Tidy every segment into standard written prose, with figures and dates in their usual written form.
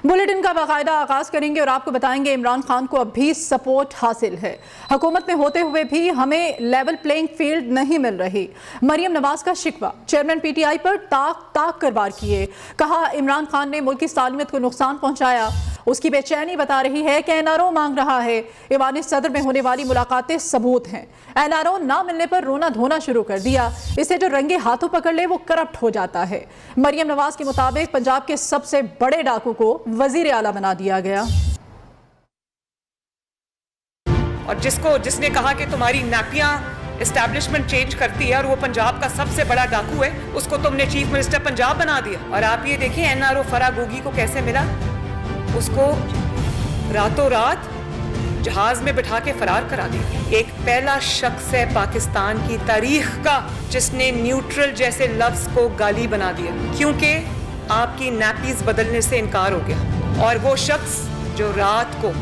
Bulletin का बाकायदा आगाज करेंगे और आपको बताएंगे इमरान खान को अब भी सपोर्ट हासिल है। हुकूमत में होते हुए भी हमें लेवल प्लेइंग फील्ड नहीं मिल रही। मरियम नवाज का शिकवा, चेयरमैन पीटीआई पर ताक कर वार किए। कहा इमरान खान ने मुल्क की सालमियत को नुकसान पहुंचाया। उसकी बेचैनी बता रही है कि एनआरओ मांग रहा है। ईवान सदर में होने वाली मुलाकातें सबूत हैं। एनआरओ ना मिलने पर रोना धोना शुरू कर दिया। इसे जो रंगे हाथों पकड़ ले वो करप्ट हो जाता है। मरियम नवाज के मुताबिक पंजाब के सबसे बड़े डाकू को वजीर आला बना दिया गया। और जिसने कहा कि तुम्हारी नापियां एस्टैब्लिशमेंट चेंज करती है और वो पंजाब का सबसे बड़ा डाकू है, उसको तुमने चीफ मिनिस्टर पंजाब बना दिया। और आप ये देखिए एनआरओ फरागोगी को कैसे मिला। उसको रातों रात जहाज में बिठा के फरार करा दिया। एक पहला शख्स है पाकिस्तान की तारीख का जिसने न्यूट्रल जैसे लफ्ज को गाली बना दिया क्योंकि आपकी नैपीज बदलने से इनकार हो गया। और वो शख्स जो रात को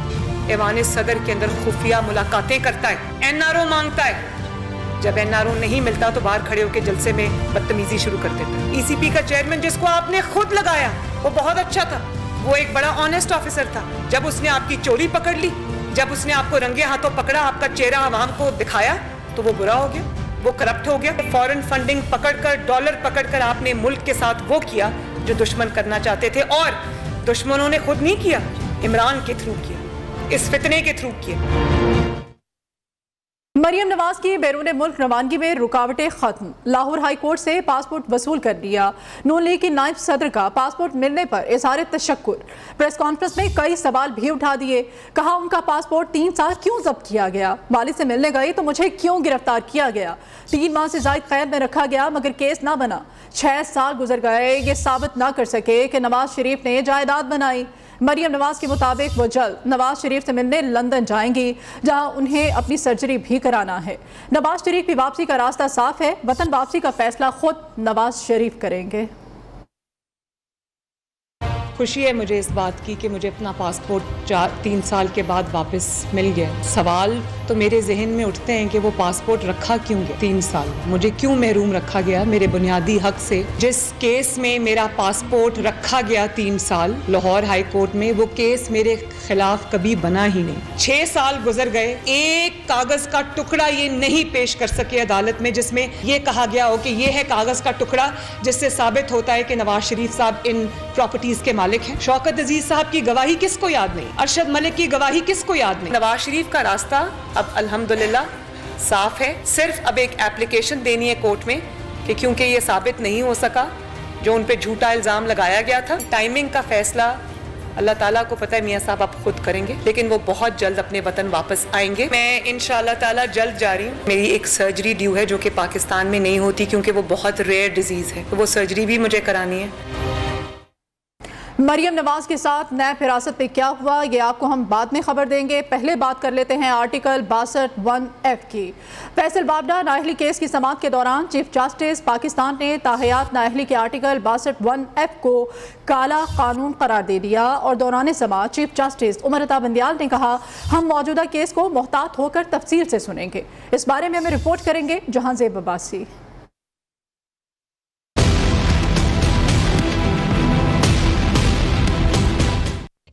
ईवान सदर के अंदर खुफिया मुलाकातें करता है, एनआरओ मांगता है। जब एनआरओ नहीं मिलता तो बाहर खड़े होकर जलसे में बदतमीजी शुरू कर देता है। ईसीपी का चेयरमैन जिसको आपने खुद लगाया वो बहुत अच्छा था, वो एक बड़ा ऑनेस्ट ऑफिसर था। जब उसने आपकी चोरी पकड़ ली, जब उसने आपको रंगे हाथों पकड़ा, आपका चेहरा आवाम को दिखाया, तो वो बुरा हो गया, वो करप्ट हो गया। फॉरेन फंडिंग पकड़कर, डॉलर पकड़कर आपने मुल्क के साथ वो किया जो दुश्मन करना चाहते थे। और दुश्मनों ने खुद नहीं किया, इमरान के थ्रू किया, इस फितने के थ्रू किया। मरियम नवाज की बैरून मुल्क रवानगी में रुकावटें खत्म। लाहौर हाई कोर्ट से पासपोर्ट वसूल कर लिया। नून लीग की नायब सदर का पासपोर्ट मिलने पर इज़हार तशक्कुर। प्रेस कॉन्फ्रेंस में कई सवाल भी उठा दिए। कहा उनका पासपोर्ट 3 साल क्यों जब्त किया गया। वालिद से मिलने गई तो मुझे क्यों गिरफ्तार किया गया। 3 माह से ज़ायद कैद में रखा गया मगर केस ना बना। 6 साल गुजर गए, ये साबित ना कर सके कि नवाज शरीफ ने जायदाद बनाई। मरियम नवाज के मुताबिक वो जल्द नवाज शरीफ से मिलने लंदन जाएंगी जहां उन्हें अपनी सर्जरी भी कराना है। नवाज शरीफ की वापसी का रास्ता साफ है। वतन वापसी का फैसला खुद नवाज शरीफ करेंगे। खुशी है मुझे इस बात की कि मुझे अपना पासपोर्ट 3 साल के बाद वापस मिल गया। सवाल तो मेरे जहन में उठते हैं कि वो पासपोर्ट रखा क्यों गया 3 साल, मुझे क्यों महरूम रखा गया मेरे बुनियादी हक से। जिस केस में मेरा पासपोर्ट रखा गया 3 साल लाहौर हाई कोर्ट में, वो केस मेरे खिलाफ कभी बना ही नहीं। 6 साल गुजर गए, एक कागज का टुकड़ा ये नहीं पेश कर सके अदालत में जिसमें ये कहा गया हो कि ये है कागज का टुकड़ा जिससे साबित होता है कि नवाज शरीफ साहब इन प्रॉपर्टीज के मालिक हैं। शौकत अजीज साहब की गवाही किसको याद नहीं, अरशद मलिक की गवाही किसको याद नहीं। नवाज शरीफ का रास्ता अब अल्हम्दुलिल्लाह साफ है। सिर्फ अब एक एप्लीकेशन देनी है कोर्ट में कि क्योंकि ये साबित नहीं हो सका जो उन पे झूठा इल्जाम लगाया गया था। टाइमिंग का फैसला अल्लाह ताला को पता है, मियां साहब आप खुद करेंगे, लेकिन वो बहुत जल्द अपने वतन वापस आएंगे। मैं इंशाअल्लाह ताला जल्द जा रही हूँ। मेरी एक सर्जरी ड्यू है जो कि पाकिस्तान में नहीं होती क्योंकि वो बहुत रेयर डिजीज है, तो वो सर्जरी भी मुझे करानी है। मरियम नवाज के साथ नैब हिरासत में क्या हुआ ये आपको हम बाद में खबर देंगे। पहले बात कर लेते हैं आर्टिकल 62(1)(f की। फैसल बाबडा नाअहली केस की समाअत के दौरान चीफ जस्टिस पाकिस्तान ने ताहयात नाअहली के आर्टिकल 62(1)(f को काला कानून करार दे दिया और दौरान समाअत चीफ जस्टिस उमर अता बंदियाल ने कहा हम मौजूदा केस को मोहतात होकर तफसील से सुनेंगे। इस बारे में हमें रिपोर्ट करेंगे Jahanzeb Abbasi.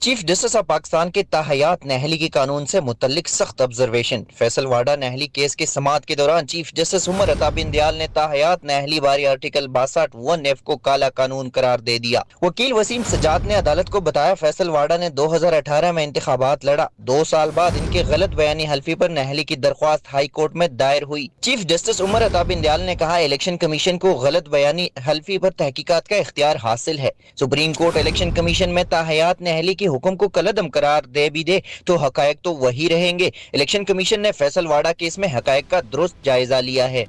Chief justice of Pakistan के ताहयात नाअहली के कानून से मुतल्लिक सख्त ऑब्जर्वेशन। फैसल वाडा नाअहली केस की समाअत के दौरान चीफ जस्टिस उमर अता बंदियाल ने ताहयात नाअहली बारी आर्टिकल 62(1)(f को काला कानून करार दे दिया। वकील वसीम सजाद ने अदालत को बताया फैसल वाडा ने 2018 में इंतखाबात लड़ा। 2 साल बाद इनके गलत बयानी हल्फी पर नाअहली की दरख्वास्त हाई कोर्ट में दायर हुई। चीफ जस्टिस उमर अता बंदियाल ने कहा इलेक्शन कमीशन को गलत बयानी हल्फी पर तहकीकात का इख्तियार हासिल है। सुप्रीम कोर्ट इलेक्शन कमीशन में ताहयात नाअहली के हुक्म को कलअदम करार दे भी दे तो हकायक तो वही रहेंगे। इलेक्शन कमीशन ने फैसल वाडा केस में हकायक का दुरुस्त जायजा लिया है।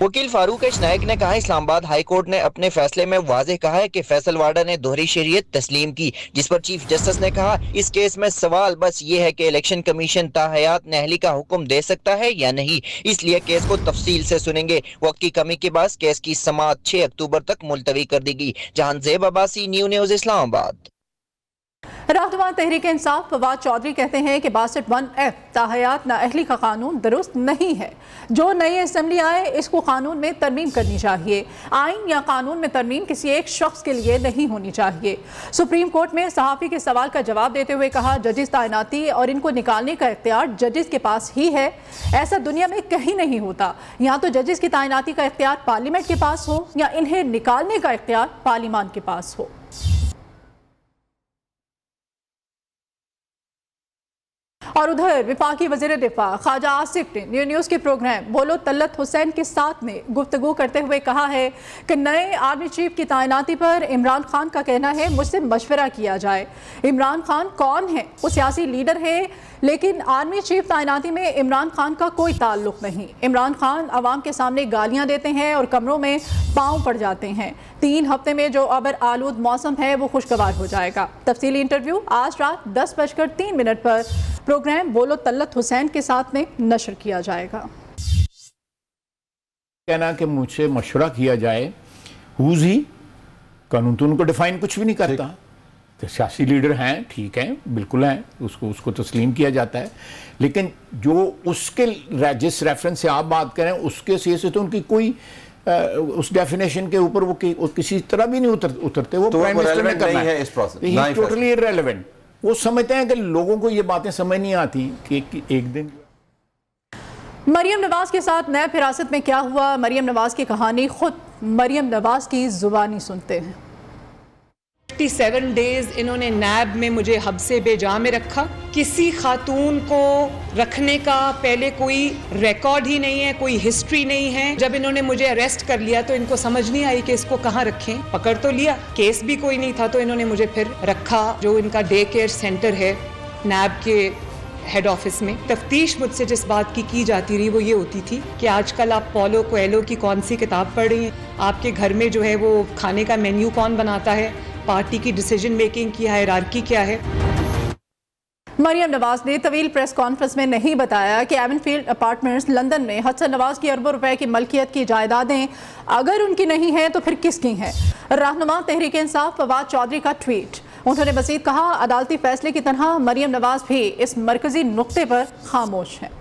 वकील फारूक एच नायक ने कहा इस्लामाबाद हाई कोर्ट ने अपने फैसले में वाज़ेह कहा है कि फैसल वाडा ने दोहरी शरीयत तस्लीम की, जिस पर चीफ जस्टिस ने कहा इस केस में सवाल बस ये है कि इलेक्शन कमीशन ताहयात नाअहली का हुक्म दे सकता है या नहीं, इसलिए केस को तफसील से सुनेंगे। वक्त की कमी के बाद केस की समाअत 6 अक्टूबर तक मुलतवी कर दी गई। Jahanzeb Abbasi, new news, Islamabad. रहनुमा तहरीक इंसाफ फवाद चौधरी कहते हैं कि 62(1)(f ताहयात नाअहली का कानून दुरुस्त नहीं है। जो नई असम्बली आए इसको कानून में तरमीम करनी चाहिए। आइन या कानून में तरमीम किसी एक शख्स के लिए नहीं होनी चाहिए। सुप्रीम कोर्ट में सहाफ़ी के सवाल का जवाब देते हुए कहा, जजेस तैनाती और इनको निकालने का इख्तियार जजेस के पास ही है। ऐसा दुनिया में कहीं नहीं होता। यहाँ तो जजेस की तैनाती का इख्तियार पार्लियामेंट के पास हो या इन्हें निकालने का इख्तियार पार्लियामान के पास हो। और उधर वफाकी वज़ीर दिफा ख्वाजा आसिफ ने न्यूज़ के प्रोग्राम बोलो तल्लत हुसैन के साथ में गुफ्तगू करते हुए कहा है कि नए आर्मी चीफ की तैनाती पर इमरान खान का कहना है मुझसे मशवरा किया जाए। इमरान खान कौन है? वो सियासी लीडर है, लेकिन आर्मी चीफ तैनाती में इमरान खान का कोई ताल्लुक नहीं। इमरान खान आवाम के सामने गालियां देते हैं और कमरों में पाँव पड़ जाते हैं। 3 हफ्ते में जो अबर आलूद मौसम है वो खुशगवार हो जाएगा। तफसीली इंटरव्यू आज रात 10:03 पर प्रोग्राम बोलो तल्लत हुसैन के साथ में नशर किया जाएगा। कहना कि मुझसे मशवरा किया जाए, हुज ही कानून तो उनको डिफाइन कुछ भी नहीं करता। तो सियासी लीडर हैं, ठीक है, बिल्कुल हैं, उसको तस्लीम किया जाता है, लेकिन जो उसके जिस रेफरेंस से आप बात करें उसके से तो उनकी कोई उस डेफिनेशन के ऊपर वो किसी तरह भी नहीं उतरते। वो तो प्राइम मिनिस्टर ने करना है इस प्रोसेस, टोटली इररिलेवेंट। वो समझते हैं कि लोगों को ये बातें समझ नहीं आती कि एक दिन। मरियम नवाज के साथ नैब हिरासत में क्या हुआ, मरियम नवाज की कहानी खुद मरियम नवाज की जुबानी सुनते हैं। 57 डेज इन्होंने नैब में मुझे हब्से बेजा में रखा। किसी खातून को रखने का पहले कोई रिकॉर्ड ही नहीं है, कोई हिस्ट्री नहीं है। जब इन्होंने मुझे अरेस्ट कर लिया तो इनको समझ नहीं आई कि इसको कहाँ रखें। पकड़ तो लिया, केस भी कोई नहीं था, तो इन्होंने मुझे फिर रखा जो इनका डे केयर सेंटर है नैब के हेड ऑफिस में। तफ्तीश मुझसे जिस बात की जाती रही वो ये होती थी कि आजकल आप पॉलो कोएल्हो की कौन सी किताब पढ़ रही हैं, आपके घर में जो है वो खाने का मेन्यू कौन बनाता है, पार्टी की डिसीजन मेकिंग की हायरार्की क्या है। मरियम नवाज ने तवील प्रेस कॉन्फ्रेंस में नहीं बताया कि एवनफील्ड अपार्टमेंट्स लंदन में हसन नवाज की अरबों रुपए की मलकियत की जायदादें अगर उनकी नहीं हैं तो फिर किसकी हैं। रहनुमा तहरीक इंसाफ फवाद चौधरी का ट्वीट। उन्होंने मजीद कहा, अदालती फैसले की तरह मरियम नवाज भी इस मरकजी नुक्ते पर खामोश हैं।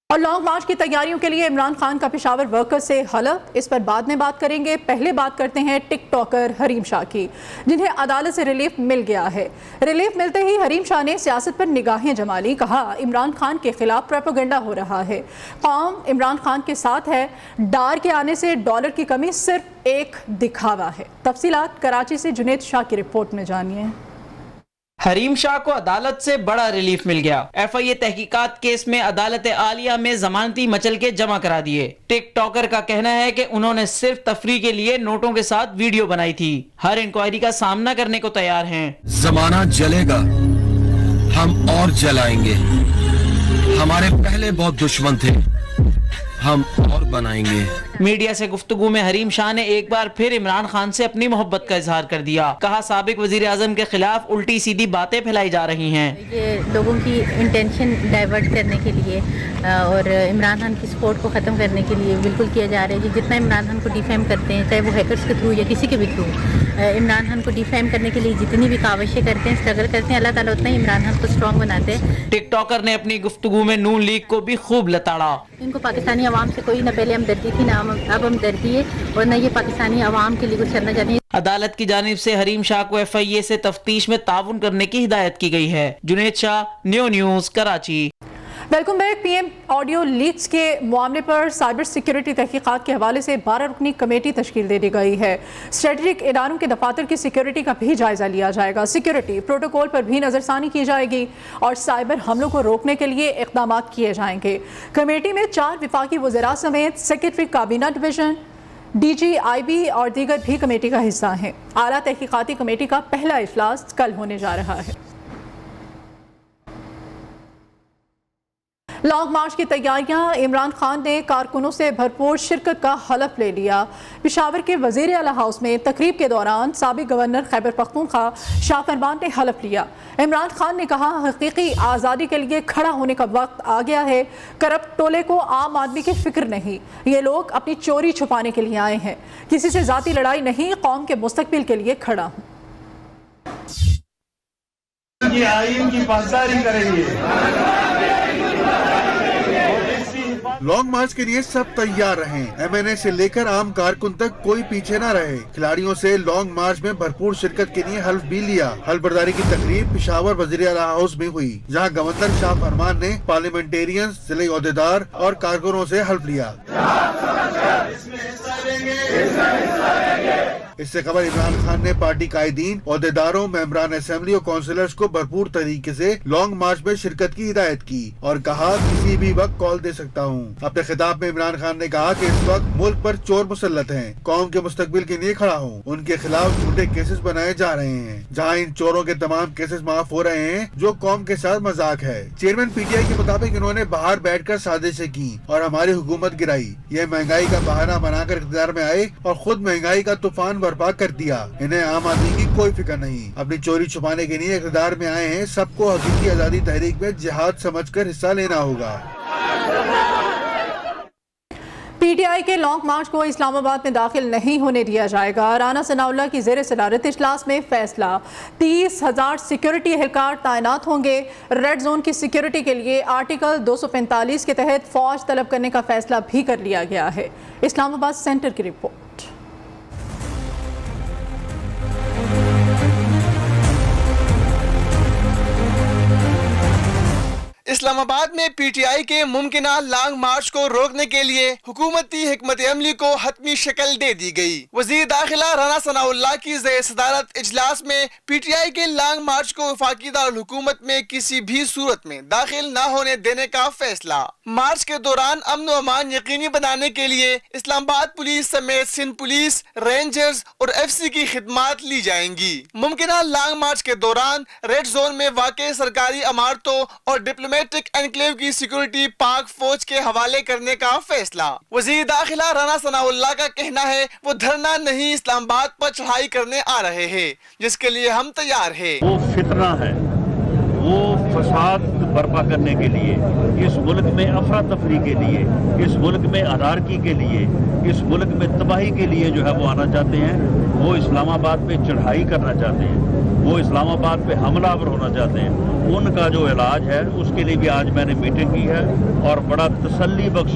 और लॉन्ग मार्च की तैयारियों के लिए इमरान खान का पेशावर वर्कर्स से हलफ, इस पर बाद में बात करेंगे। पहले बात करते हैं टिक टॉकर हरीम शाह की, जिन्हें अदालत से रिलीफ मिल गया है। रिलीफ मिलते ही हरीम शाह ने सियासत पर निगाहें जमा ली। कहा, इमरान खान के खिलाफ प्रोपेगेंडा हो रहा है, कौम इमरान खान के साथ है, डार के आने से डॉलर की कमी सिर्फ एक दिखावा है। तफसीलात कराची से जुनेद शाह की रिपोर्ट में जानिए। हरीम शाह को अदालत से बड़ा रिलीफ मिल गया। FIA तहकीकात केस में अदालत आलिया में जमानती मचल के जमा करा दिए। टिक टॉकर का कहना है कि उन्होंने सिर्फ तफरीह के लिए नोटों के साथ वीडियो बनाई थी, हर इंक्वायरी का सामना करने को तैयार हैं। जमाना जलेगा, हम और जलाएंगे। हमारे पहले बहुत दुश्मन थे, हम और बनाएंगे। मीडिया से गुफ्तगू में हरीम शाह ने एक बार फिर इमरान खान से अपनी मोहब्बत का इजहार कर दिया। कहा, साबिक वजीर आजम के खिलाफ उल्टी सीधी बातें फैलाई जा रही हैं। ये लोगों की इंटेंशन डाइवर्ट करने के लिए और इमरान खान की सपोर्ट को ख़त्म करने के लिए बिल्कुल किया जा रहा है। जितना इमरान खान को डिफेम करते हैं, चाहे वो हैकर्स के थ्रू या किसी के भी थ्रू, इमरान खान को डिफेम करने के लिए जितनी भी काविशें करते हैं, स्ट्रगल करते हैं, अल्लाह ताला उतना ही इमरान खान को स्ट्रॉन्ग बनाते हैं। टिक टॉकर ने अपनी गुफ्तगू में नून लीग को भी खूब लताड़ा। इनको पाकिस्तानी आवाम से कोई, न पहले हमदर्दी थी, ना अब हमदर्दी है, और न ये पाकिस्तानी आवाम के लिए कुछ करना चाहते हैं। अदालत की जानिब से हरीम शाह को FIA से तफ्तीश में ताउन करने की हिदायत की गई है। Junaid Shah, new news, Karachi. Welcome back. PM audio leaks के मामले पर साइबर सिक्योरिटी तहकीकात के हवाले से 12 रुकनी कमेटी तश्कील दे दी गई है। स्ट्रेटेजिक इदारों के दफातर की सिक्योरिटी का भी जायजा लिया जाएगा। सिक्योरिटी प्रोटोकॉल पर भी नजरसानी की जाएगी और साइबर हमलों को रोकने के लिए इक़दाम किए जाएंगे। कमेटी में 4 वफाकी वज़रा समेत सेक्रेटरी काबीना डिवीजन, DG, IB और दीगर भी कमेटी का हिस्सा हैं। आला तहकीकाती कमेटी का पहला इजलास कल होने जा रहा है। لانگ مارچ کی تیاریاں، عمران خان نے کارکنوں سے بھرپور شرکت کا حلف لے لیا۔ پشاور کے وزیر اعلیٰ ہاؤس میں تقریب کے دوران سابق گورنر خیبر پختونخوا شاہ فرمان نے حلف لیا۔ عمران خان نے کہا، حقیقی آزادی کے لیے کھڑا ہونے کا وقت آ گیا ہے۔ کرپٹ ٹولے کو عام آدمی کی فکر نہیں، یہ لوگ اپنی چوری چھپانے کے لیے آئے ہیں۔ کسی سے ذاتی لڑائی نہیں، قوم کے مستقبل کے لیے کھڑا ہوں۔ یہ آئین کی پاسداری کریں گے۔ لانگ مارچ کے لیے سب تیار رہیں، ایم این اے سے لے کر عام کارکن تک کوئی پیچھے نہ رہے۔ کھلاڑیوں سے لانگ مارچ میں بھرپور شرکت کے لیے حلف بھی لیا۔ حلف برداری کی تقریب پشاور وزیر اعلیٰ ہاؤس میں ہوئی، جہاں گورنر شاہ فرمان نے پارلیمنٹیرین، ضلعی عہدیدار اور کارکنوں سے حلف لیا۔ اس سے قبل عمران خان نے پارٹی قائدین، عہدیداروں، ممبران اسمبلی اور کونسلرز کو بھرپور طریقے سے لانگ مارچ میں شرکت کی ہدایت کی اور کہا، کسی بھی وقت کال دے سکتا ہوں۔ اپنے خطاب میں عمران خان نے کہا کہ اس وقت ملک پر چور مسلط ہیں، قوم کے مستقبل کے لیے کھڑا ہوں۔ ان کے خلاف جھوٹے کیسز بنائے جا رہے ہیں، جہاں ان چوروں کے تمام کیسز معاف ہو رہے ہیں جو قوم کے ساتھ مذاق ہے۔ چیئرمین پی ٹی آئی کے مطابق انہوں نے باہر بیٹھ کر سازشیں کی اور ہماری حکومت گرائی۔ یہ مہنگائی کا بہانہ بنا کر اقتدار میں آئے اور خود مہنگائی کا طوفان برپا کر دیا۔ انہیں عام آدمی کی کوئی فکر نہیں، اپنی چوری چھپانے کے لیے اقتدار میں آئے ہیں۔ سب کو حقیقی آزادی تحریک میں جہاد سمجھ کر حصہ لینا ہوگا۔ پی ٹی آئی کے لانگ مارچ کو اسلام آباد میں داخل نہیں ہونے دیا جائے گا۔ رانا ثناء اللہ کی زیر صدارت اجلاس میں فیصلہ، 30,000 سیکیورٹی اہلکار تعینات ہوں گے۔ ریڈ زون کی سیکیورٹی کے لیے آرٹیکل 245 کے تحت فوج طلب کرنے کا فیصلہ بھی کر لیا گیا ہے۔ اسلام آباد سینٹر کی رپورٹ۔ اسلام آباد میں پی ٹی آئی کے ممکنہ لانگ مارچ کو روکنے کے لیے حکومتی حکمت عملی کو حتمی شکل دے دی گئی۔ وزیر داخلہ رانا ثناء اللہ کی زیر صدارت اجلاس میں پی ٹی آئی کے لانگ مارچ کو وفاقی دارالحکومت میں کسی بھی صورت میں داخل نہ ہونے دینے کا فیصلہ۔ مارچ کے دوران امن و امان یقینی بنانے کے لیے اسلام آباد پولیس سمیت سندھ پولیس، رینجرز اور ایف سی کی خدمات لی جائیں گی۔ ممکنہ لانگ مارچ کے دوران ریڈ زون میں واقع سرکاری عمارتوں اور ڈپلومیٹک انکلیو کی سیکورٹی پاک فوج کے حوالے کرنے کا فیصلہ۔ وزیر داخلہ رانا ثناء اللہ کا کہنا ہے، وہ دھرنا نہیں اسلام آباد پر چڑھائی کرنے آ رہے ہیں، جس کے لیے ہم تیار ہیں۔ وہ فتنہ ہے، وہ فساد برپا کرنے کے لیے، اس ملک میں افراتفری کے لیے، اس ملک میں انارکی کے لیے، اس ملک میں تباہی کے لیے جو ہے وہ آنا چاہتے ہیں۔ وہ اسلام آباد پہ چڑھائی کرنا چاہتے ہیں، وہ اسلام آباد پہ حملہ آور ہونا چاہتے ہیں۔ ان کا جو علاج ہے اس کے لیے بھی آج میں نے میٹنگ کی ہے اور بڑا تسلی بخش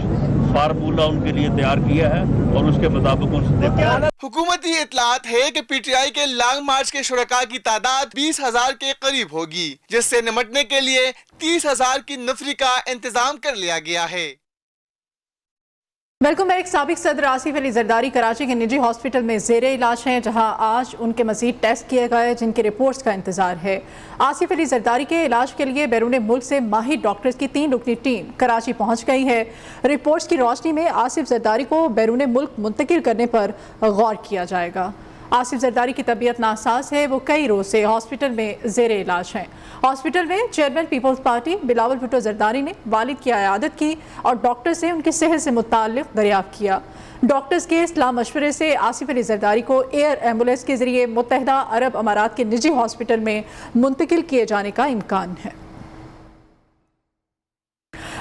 فارمولہ ان کے لیے تیار کیا ہے اور اس کے مطابق ان سے دیکھا۔ حکومتی اطلاعات ہے کہ پی ٹی آئی کے لانگ مارچ کے شرکاء کی تعداد 20,000 کے قریب ہوگی، جس سے نمٹنے کے لیے 30,000 کی نفری کا انتظام کر لیا گیا ہے۔ Welcome back. سابق صدر آصف علی زرداری کراچی کے نجی ہاسپٹل میں زیر علاج ہیں، جہاں آج ان کے مزید ٹیسٹ کیے گئے جن کی رپورٹس کا انتظار ہے۔ آصف علی زرداری کے علاج کے لیے بیرون ملک سے ماہر ڈاکٹرز کی 3 رکنی ٹیم کراچی پہنچ گئی ہے۔ رپورٹس کی روشنی میں آصف زرداری کو بیرون ملک منتقل کرنے پر غور کیا جائے گا۔ آصف زرداری کی طبیعت ناساز ہے، وہ کئی روز سے ہاسپٹل میں زیر علاج ہیں۔ ہاسپٹل میں چیئرمین پیپلز پارٹی بلاول بھٹو زرداری نے والد کی عیادت کی اور ڈاکٹر سے ان کی صحت سے متعلق دریافت کیا۔ ڈاکٹرز کے اصلاح مشورے سے آصف علی زرداری کو ایئر ایمبولینس کے ذریعے متحدہ عرب امارات کے نجی ہاسپٹل میں منتقل کیے جانے کا امکان ہے۔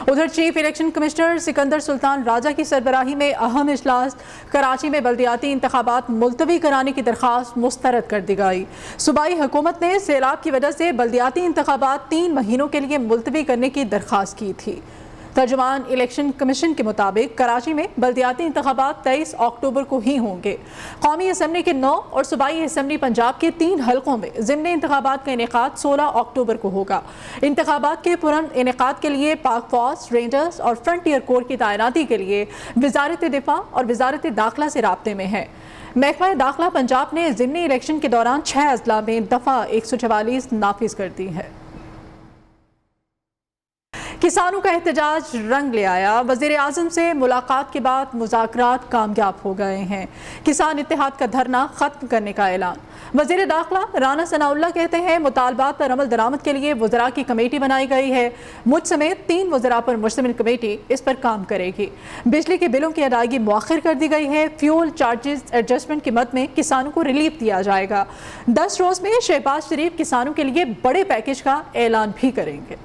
ادھر چیف الیکشن کمشنر سکندر سلطان راجہ کی سربراہی میں اہم اجلاس، کراچی میں بلدیاتی انتخابات ملتوی کرانے کی درخواست مسترد کر دی گئی۔ صوبائی حکومت نے سیلاب کی وجہ سے بلدیاتی انتخابات 3 مہینوں کے لیے ملتوی کرنے کی درخواست کی تھی۔ ترجمان الیکشن کمیشن کے مطابق کراچی میں بلدیاتی انتخابات 23 اکتوبر کو ہی ہوں گے۔ قومی اسمبلی کے 9 اور صوبائی اسمبلی پنجاب کے 3 حلقوں میں ضمنی انتخابات کا انعقاد 16 اکتوبر کو ہوگا۔ انتخابات کے پرامن انعقاد کے لیے پاک فوج، رینجرز اور فرنٹیئر کور کی تعیناتی کے لیے وزارت دفاع اور وزارت داخلہ سے رابطے میں ہے۔ محکمہ داخلہ پنجاب نے ضمنی الیکشن کے دوران 6 اضلاع میں دفعہ 144 نافذ کر دی ہے۔ किसानों का एहतजाज रंग ले आया। वज़ीर आज़म से मुलाकात के बाद मुज़ाकरात कामयाब हो गए हैं। किसान इत्तेहाद का धरना ख़त्म करने का ऐलान। वज़ीर दाखिला राना सनाउल्लाह कहते हैं मुतालबात पर अमल दरामद के लिए वज़रा की कमेटी बनाई गई है। मुझ समेत 3 वज़रा पर मुश्तमिल कमेटी इस पर काम करेगी। बिजली के बिलों की अदायगी मुअख्खर कर दी गई है। फ्यूल चार्जेस एडजस्टमेंट की मद में किसानों को रिलीफ दिया जाएगा। 10 रोज़ में शहबाज शरीफ किसानों के लिए बड़े पैकेज का ऐलान भी करेंगे।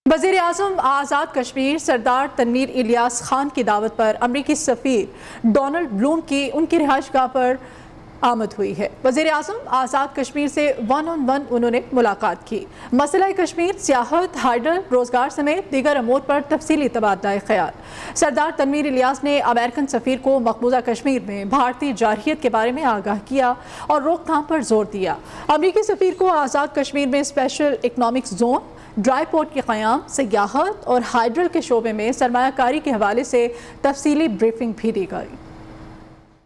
वज़ीर आज़म आज़ाद कश्मीर सरदार तनवीर इलियास खान की दावत पर अमरीकी सफ़ीर डोनाल्ड ब्लूम की उनकी रिहाइशगाह पर आमद हुई है। वज़ीर आज़म आज़ाद कश्मीर से 1-on-1 उन्होंने मुलाकात की। मसला कश्मीर, सियाहत, हाइडल, रोज़गार समेत दीगर अमूर पर तफसीली तबादला ख्याल। सरदार तनवीर इलियास ने अमेरिकन सफ़ीर को मकबूजा कश्मीर में भारतीय जारहियत के बारे में आगाह किया और रोकथाम पर जोर दिया। अमरीकी सफ़ीर को आज़ाद कश्मीर में special economic zone, dry port के क़याम, सियाहत और हाइड्रल के शोबे में सरमायाकारी के हवाले से तफसीली ब्रीफिंग भी दी गई।